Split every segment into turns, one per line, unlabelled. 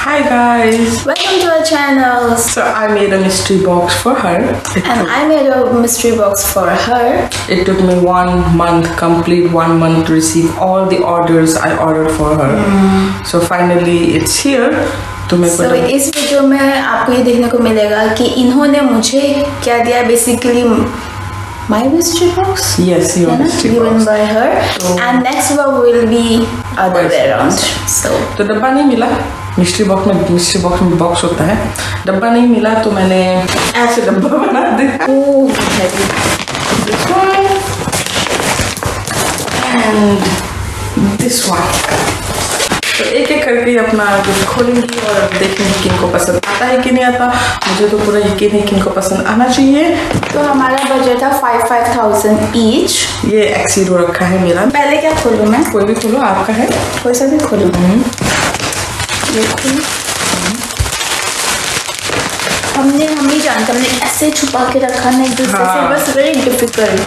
Hi guys!
Welcome to our channel.
So I made a mystery box for her.
And I made a mystery box for her.
It took me 1 month, complete 1 month to receive all the orders I ordered for her. So finally it's here. तो मैं
So इस video में आपको ये देखने को मिलेगा कि इन्होंने मुझे क्या दिया basically my mystery box.
Yes, your mystery
given
box.
by her. And next one will be other way around. So
तो डब्बा नहीं मिला. मिस्ट्री बॉक्स में बॉक्स होता है. डब्बा नहीं मिला तो मैंने ऐसे डब्बा बना दिया. This one and this one. तो एक एक करके अपना गिफ्ट खोलेंगी और देखेंगे किनको पसंद आता है कि नहीं आता. मुझे तो पूरा यकीन है किनको पसंद आना चाहिए.
तो हमारा बजट था 5,000 ईच.
ये एक्सीड हो रखा है मेरा.
पहले क्या खोलूँ मैं?
कोई भी खोलो, आपका है.
कोई सा भी खोलूँ. ये खोलूँ. हम जानते हमने ऐसे छुपा के रखा ना एक दूसरे से, बस वेरी डिफिकल्ट.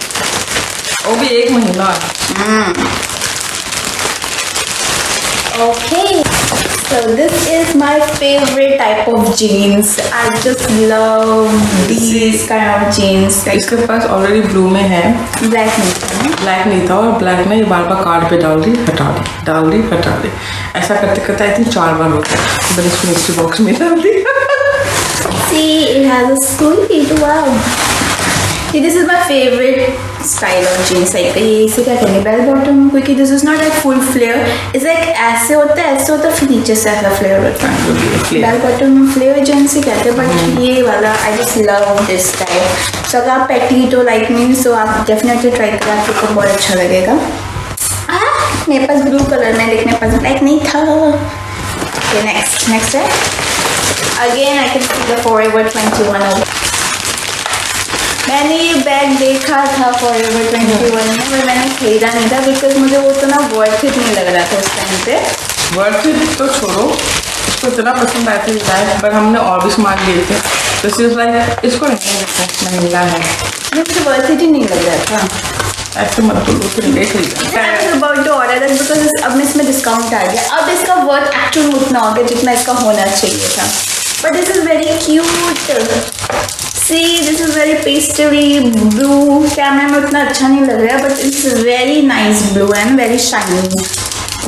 वो भी 1 महीना.
Okay, so this is my favorite type of jeans. I just love these kind of jeans.
इसके पास ऑलरेडी ब्लू में है.
ब्लैक नहीं था ना?
ब्लैक नहीं था और ब्लैक में ये बार बार कार्ड पे डाल दी, हटा दी, डाल दी, हटा दी. ऐसा करते करते आई थिंक 4 बार हो गया. मैंने इसको मिस्ट्री बॉक्स में डाल दिया.
See, it has a slit. Wow. See, this is my favorite style of jeans. Like ये इसे क्या कहेंगे, बेल बॉटम, क्योंकि this is not like full flare. It's like ऐसे होता है फिर नीचे से ऐसा फ्लेयर होता है. बेल बॉटम में फ्लेयर जींस ही कहते हैं, बट ये वाला I just love this style. So अगर आप पेटी तो लाइक मी, so आप डेफिनेटली ट्राई करें, आपको बहुत अच्छा लगेगा. मेरे पास ब्लू कलर में, लेकिन मेरे पास ब्लैक नहीं था. Okay, next है. Again, I can see the Forever 21. मैंने ये बैग देखा था Forever 21 में, पर मैंने खरीदा नहीं था बिकॉज मुझे वो उतना वर्थ इट नहीं लग रहा था उस टाइम पे.
वर्थ इट तो छोड़ो, इसको इतना पसंद आया था डिजाइन, पर हमने और भी सामान लिए थे तो सिर्फ लाइक इसको नहीं लगता महंगा है.
नहीं, मुझे वर्थ इट ही नहीं लग रहा था.
ऐसे मत बोलो, तो ले खरीदा.
About to order that because अब इसमें डिस्काउंट आ गया. अब इसका वर्थ एक्चुअल उतना हो गया जितना इसका होना चाहिए था. But this is very cute. See, this is very pastel blue. कैमरे में उतना अच्छा नहीं लग रहा है, but it's very nice blue and very shiny.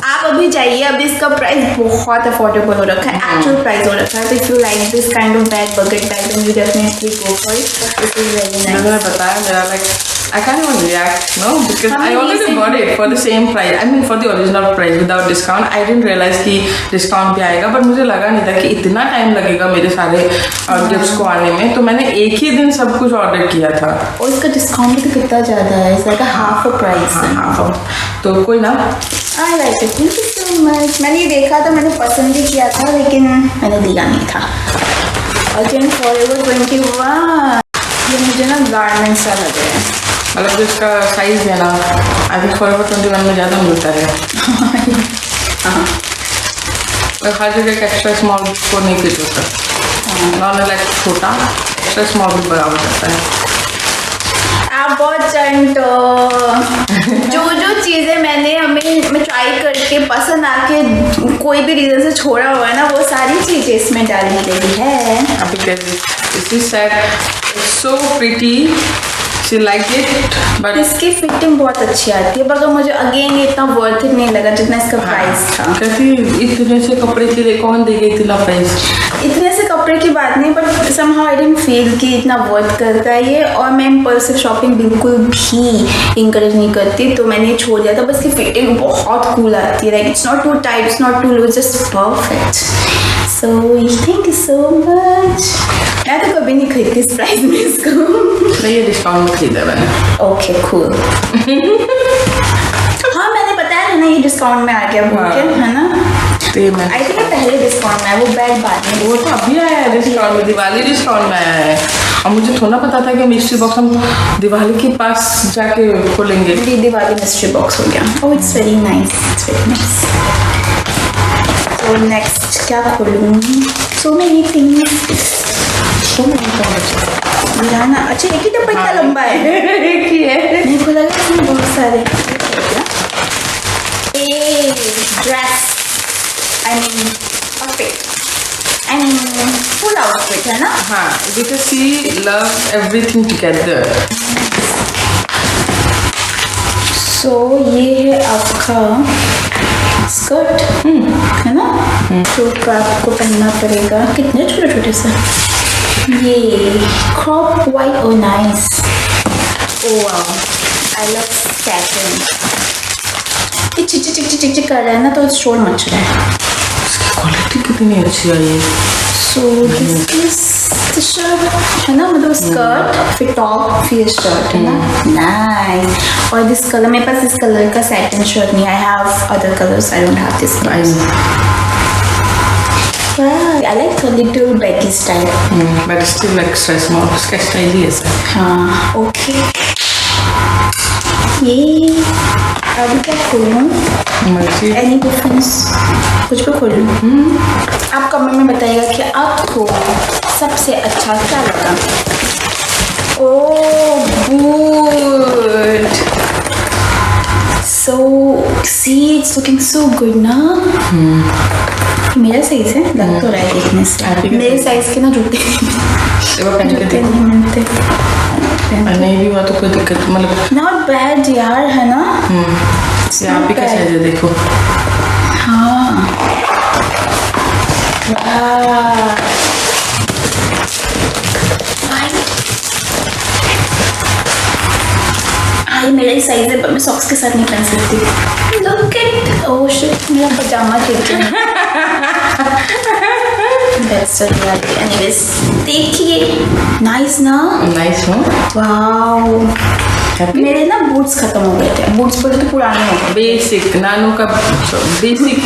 आप अभी जाइए, अभी इसका प्राइस बहुत अफोर्डेबल हो रखा है, एक्चुअल प्राइस हो रखा है. तो if you like this kind of bag, bucket bag, then you definitely go for it. This is very nice.
मैंने बताया मेरा like I can't even react, no, because I already got it for the same price. I mean for the original price without discount. I didn't realize कि discount भी आएगा, but मुझे लगा नहीं था कि इतना टाइम लगेगा मेरे सारे गिफ्ट्स को आने में. तो मैंने एक ही दिन सब कुछ ऑर्डर किया था.
और इसका डिस्काउंट भी तो कितना ज़्यादा है, it's like half a price.
तो कोई ना.
I like it, thank you so much. मैंने ये देखा था, मैंने पसंद भी किया था, लेकिन मैंने लिया नहीं था. Again Forever 21. ये मुझे ना गारमेंट सा लग रहा है.
मतलब जो इसका साइज है ना, अभी Forever 21 में ज़्यादा मिलता है. और हर जगह का एक्स्ट्रा स्मॉल को नहीं फिट होता. नॉर्मल लाइक छोटा, एक्स्ट्रा स्मॉल भी बराबर करता है.
आप बहुत चंट हो. जो चीज़ें मैं ट्राई करके पसंद आके कोई भी रीज़न से छोड़ा हुआ है ना, वो सारी चीज़ें इसमें डाली गई है.
अभी कैसे so pretty. She liked it, but
इसकी फिटिंग बहुत अच्छी आती है, मगर मुझे अगेन इतना वर्थ इट नहीं लगा जितना इसका प्राइस था.
कहती इतने से कपड़े के लिए कौन देगा इतना प्राइस.
इतने से कपड़े की बात नहीं, but somehow I didn't feel कि इतना वर्थ करता है ये. और मैं इम्पल्सिव शॉपिंग बिल्कुल भी इंकरेज नहीं करती, तो मैंने ये छोड़ दिया था. बस की फिटिंग बहुत कूल आती है. Like it's not too tight, it's not too loose, just perfect. So thank you so much. मैं तो कभी नहीं खरीदती इस प्राइस में इसको.
नहीं, ये डिस्काउंट में खरीदा मैंने.
Okay cool. हाँ, मैंने बताया है ना ये डिस्काउंट में आ गया बोल के, है ना. आई थिंक पहले डिस्काउंट में है, वो बैग बाद में.
वो तो अभी आया है डिस्काउंट में, दिवाली डिस्काउंट में आया है. और मुझे थोड़ा पता था कि मिस्ट्री बॉक्स हम दिवाली के पास जाके खोलेंगे.
दिवाली मिस्ट्री बॉक्स हो गया. Oh it's very nice, it's very nice. तो नेक्स्ट क्या खोलूँ? So many things. ना अच्छा, एक ही डब्बा इतना लंबा है.
एक ही है.
मेरे को लगा इसमें बहुत सारे. Dress, I mean, outfit. outfit है ना?
हाँ, because she loves everything together.
So ये है आपका स्कर्ट है ना? तो आपको पहनना पड़ेगा। कितने छोटे छोटे से ये crop white. Oh nice. Oh wow, I love satin. ये चिक चिक चिक चिक चिक कर रहा है ना, तो शोर मच रहा है।
क्वालिटी कितनी अच्छी आई है।
So this is the shirt है ना, मतलब स्कर्ट फिर टॉप फिर शर्ट है ना। नाइस। और दिस कलर, मेरे पास इस कलर का सैटिन शर्ट नहीं। I have other colours, I don't have this colour. I like a little baggy style.
But it's still extra small. इसका स्टाइल ही ऐसा है।
हाँ, ओके। ये अभी क्या खोलूँ?
मर्जी।
Any difference? कुछ भी खोलूँ? आप कमेंट में बताइएगा कि आपको सबसे अच्छा क्या लगा। Oh good. So see, it's looking so good ना? मेरा साइज है, लग तो रहा है देखने से। मेरे साइज के ना जूते
जूते
नहीं मिलते।
नहीं भी हुआ तो कोई दिक्कत मतलब
नॉट बैड यार, है ना?
यहाँ भी कैसे है देखो।
हाँ मेरा ही साइज है, पर मैं सॉक्स के साथ नहीं पहन सकती। Look at, oh shit, मेरा पजामा गिर गया। That's the reality. Anyways, देखिए, nice ना?
नाइस हो।
Wow. मेरे ना बूट्स खत्म हो गए थे। बूट्स बोले तो पुराने हो गए।
बेसिक नानू का बेसिक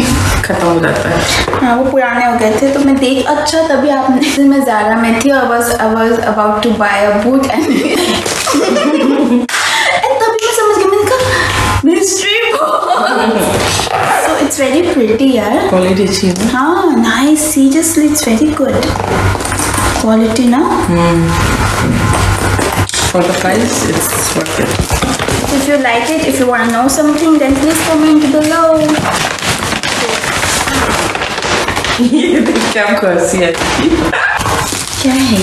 खत्म हो जाता है।
हाँ, वो पुराने हो गए थे। तो मैं देख, अच्छा तभी आपने, मैं ज़ारा में थी और I was about to buy a boot and तभी मैं समझ गई, मैंने कहा mystery box. So it's very pretty यार।
क्वालिटी अच्छी है।
हाँ, nice. Seriously, it's very good. Quality ना?
For the price, it's worth it.
If you like it, if you want to know something, then please comment below.
ये देख क्या खुशी है।
क्या है?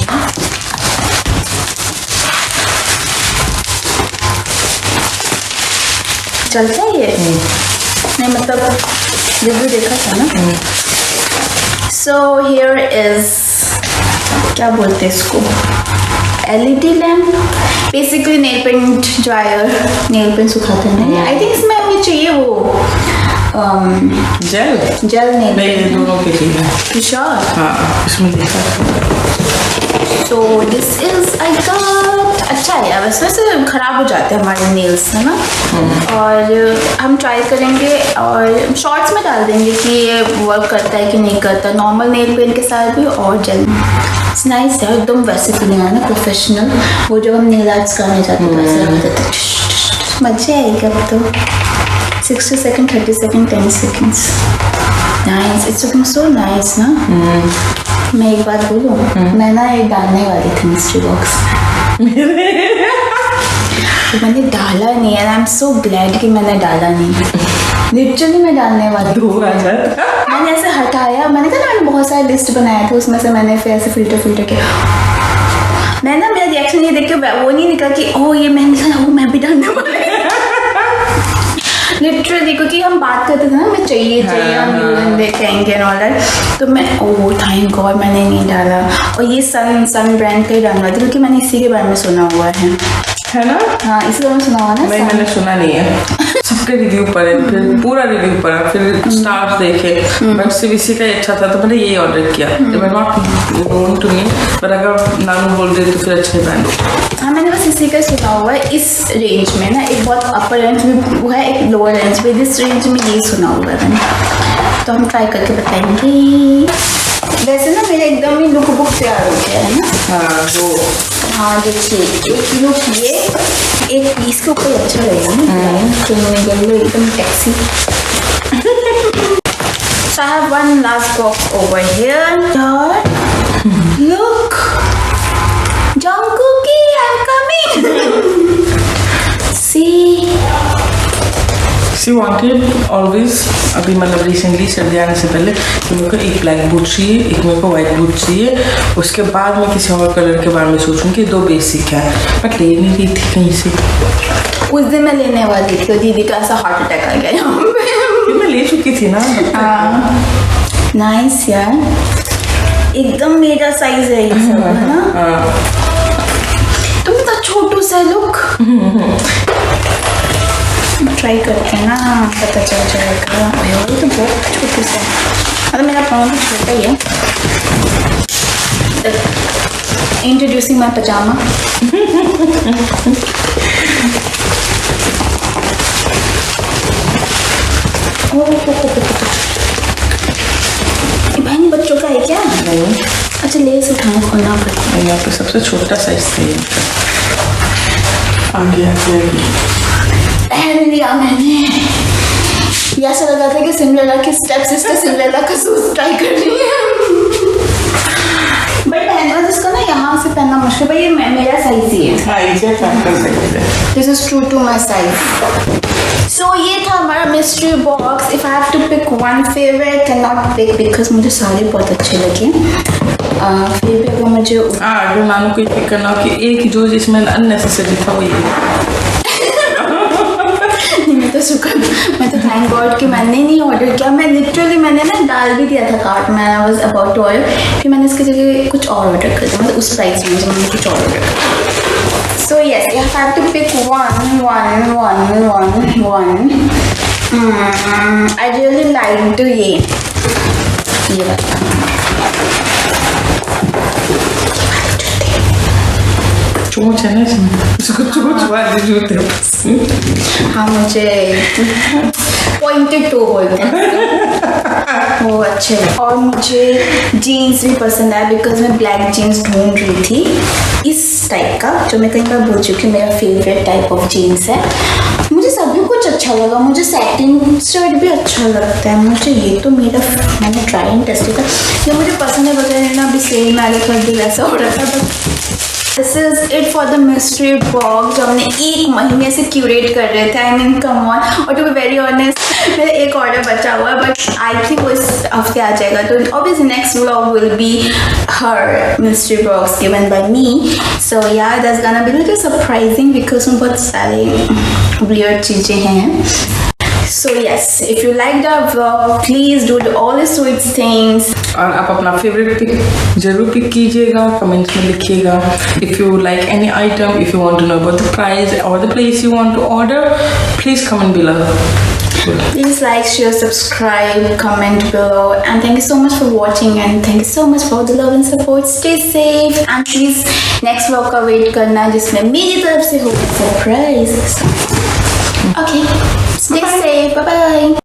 चलता है ये? नहीं, मतलब रिव्यू देखा था ना। So here is, क्या बोलते हैं इसको, LED lamp, basically nail paint dryer, nail paint सुखाते हैं। आई थिंक इसमें हमें चाहिए वो
जेल
नेल
नहीं, ये दोनों के लिए है।
श्योर।
हाँ, इसमें देखा था।
So this is I got, अच्छा है यार, वैसे ख़राब हो जाते हैं हमारे नेल्स है ना। और हम ट्राई करेंगे और शॉर्ट्स में डाल देंगे कि ये वर्क करता है कि नहीं करता, नॉर्मल नेल पेंट के साथ भी और जेल। इट्स नाइस है, एकदम वैसे फीलिंग है ना, प्रोफेशनल। वो जब हम नेल आर्ट्स करने जाते हैं वैसे लगता था। मज़े आएगा अब तो। 60 second, 30 second, 10 seconds. Nice, it's looking so nice ना। मैं एक बात बोलूँ, मैं ना ये डालने वाली थी मिस्ट्री बॉक्स तो मैंने डाला नहीं है। आई एम सो ग्लैड कि मैंने डाला नहीं। लिटरली मैं डालने वाली थी। मैंने ऐसे हटाया, मैंने कहा ना मैंने बहुत सारे लिस्ट बनाया था, उसमें से मैंने फिर ऐसे फिल्टर किया। मैं ना, मेरा रिएक्शन ये देख के वो नहीं निकला कि ओह ये मैं भी डालने वाली। लिटरली, क्योंकि हम बात करते थे ना, मैं चाहिए हम देखेंगे ऑल दैट, तो मैं ओह थैंक गॉड मैंने नहीं डाला। और ये सन ब्रांड का ही डालना था, क्योंकि मैंने इसी के बारे में सुना हुआ है
ना।
हाँ, इसी बारे में सुना हुआ ना।
नहीं, मैंने सुना नहीं है। सबके रिव्यू पढ़े, फिर पूरा रिव्यू पढ़ा, फिर स्टार्स देखे, बट सिर्फ इसी का ही अच्छा था तो मैंने ये ऑर्डर किया। नॉट नोन टू मी, पर अगर नानू बोल रहे तो फिर अच्छे ब्रांड।
हाँ, मैंने बस इसी का सुना हुआ है। इस रेंज में ना, एक बहुत अपर रेंज में वो है, एक लोअर रेंज में, इस रेंज में यही सुना हुआ है मैंने। तो हम ट्राई करके बताएंगे। वैसे ना मेरा एकदम ही लुक बुक तैयार हो गया है ना। हाँ देखिए, एक लुक ये, एक पीस के ऊपर अच्छा लगेगा ना, एकदम taxi. So I have one last box over here. Look, Jungkook, I'm coming. See,
she wanted always, अभी मतलब रिसेंटली सर्दी आने से पहले कि मेरे को एक ब्लैक बूट चाहिए, एक मेरे को वाइट बूट चाहिए, उसके बाद मैं किसी और कलर के बारे में सोचूंगी, 2 बेसिक है, बट ले नहीं रही थी कहीं से।
उस दिन मैं लेने वाली थी तो दीदी का ऐसा हार्ट अटैक आ गया यहाँ पे।
ये मैं ले चुकी थी ना।
नाइस यार, एकदम मेरा साइज है ये सब, है ना? तुम तो छोटू सा लुक। ट्राई करते हैं ना, पता चल जाएगा। यार ये तो बहुत छोटू सा है, मतलब मेरा पाँव भी छोटा ही है। इंट्रोड्यूसिंग माई पजामा। बहन बच्चों का है क्या?
नहीं,
अच्छा लेस उठाना खोलना पड़ता है।
यहाँ पे सबसे छोटा साइज था ये। आगे आगे
पहन लिया मैंने। ये ऐसा लगा था कि सिंड्रेला की स्टेप सिस्टर सिंड्रेला का सूट ट्राई कर रही है। बट पहनना जिसका ना यहाँ से पहनना मुश्किल, भाई ये मेरा साइज ही है।
हाँ, ये साइज है।
This is true to my size. So ये था हमारा mystery box. If I have to pick one favourite can not pick because मुझे सारे बहुत अच्छे लगे। फिर भी अगर मुझे
अगर नानू को पिक करना हो कि एक जो जिसमें अननेसेसरी था वो ये।
मैं तो थैंक गॉड कि मैंने नहीं ऑर्डर किया। मैं लिटरली मैंने ना डाल भी दिया था कार्ट में, I was about to order, फिर मैंने इसकी जगह कुछ और ऑर्डर कर दिया, मतलब उस प्राइस में मैंने कुछ और ऑर्डर कर। So yes, I have to pick one. I really like to ये बता
चोंच है ना इसमें, उसको चोंच वाले जूते पसंद।
हाँ, मुझे पॉइंटेड टो बोलते हैं वो अच्छे। और मुझे जीन्स भी पसंद है बिकॉज मैं ब्लैक जीन्स ढूंढ रही थी इस टाइप का, जो मैं कई बार बोल चुकी हूँ मेरा फेवरेट टाइप ऑफ जीन्स है। मुझे सभी कुछ अच्छा लगा, मुझे सैटिन शर्ट भी अच्छा लगता है मुझे। ये तो मैंने ट्राई एंड टेस्ट था, जो मुझे पसंद है वगैरह ना, अभी सेल में आगे कर दिया ऐसा हो रहा था। This is it for the mystery box जो हमने 1 महीने से क्यूरेट कर रहे थे। I mean come on. और टू बी वेरी ऑनेस्ट मेरा एक ऑर्डर बचा हुआ है, बट आई थिंक वो इस हफ्ते आ जाएगा, तो obviously next vlog will be her mystery box given by me. So yeah that's gonna be little surprising because उसमें बहुत सारे वियर्ड चीज़ें हैं। So yes, if you liked our vlog, please do all the sweet things.
और आप अपना favourite pick जरूर pick कीजिएगा, कमेंट्स में लिखिएगा। If you like any item, if you want to know about the price or the place you want to order, please comment below.
Please like, share, subscribe, comment below, and thank you so much for watching, and thank you so much for the love and support. Stay safe, and please next vlog का wait करना जिसमें मेरी तरफ से होगा surprise. Okay, stay safe, bye bye.